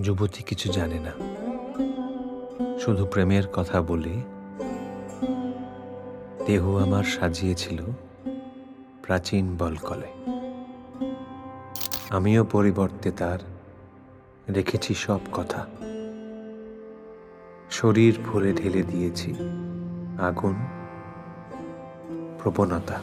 যুবতী কিছু জানে না, শুধু প্রেমের কথা বলে দেহ আমার সাজিয়েছিল প্রাচীন বলকলে। আমিও পরিবর্তে তার রেখেছি সব কথা, শরীর ভরে ঢেলে দিয়েছি আগুন প্রবণতা।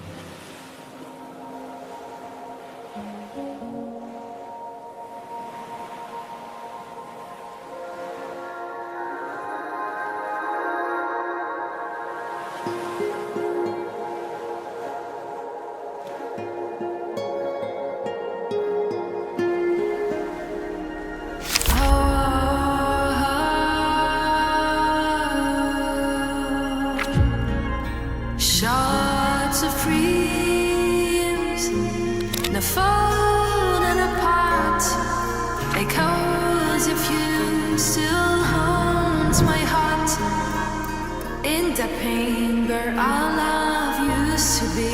Shards of dreams, now falling apart. Echoes of you still haunts my heart. In the pain where our love used to be.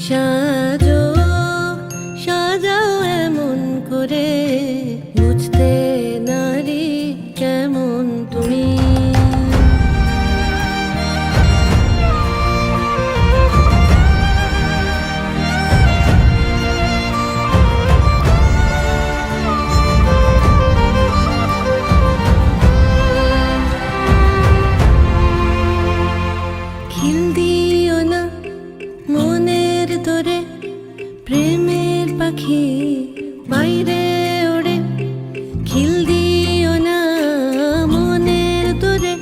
সাজো সাজাও এমন করে, বুঝতে নারী কেমন তুমি। খিল দিও না মনের তোরে, প্রেমের পাখি বাইরে ওড়ে। খিল দিও না মনের তোরে,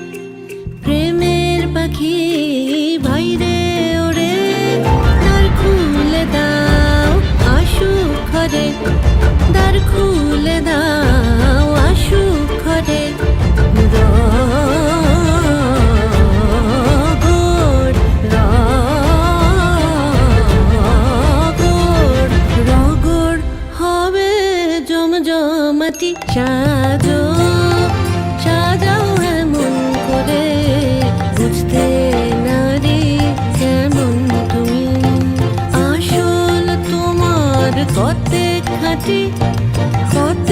প্রেমের পাখি বাইরে ওড়ে। দ্বার খুলে দাও আসুক ঘরে, দ্বার খুলে দাও আসুক ঘরে। জমজমাটি সাজো সাজাও এমন করে, বুঝতে নারী কেমন তুমি। আসল তোমার কতে খাঁটি কত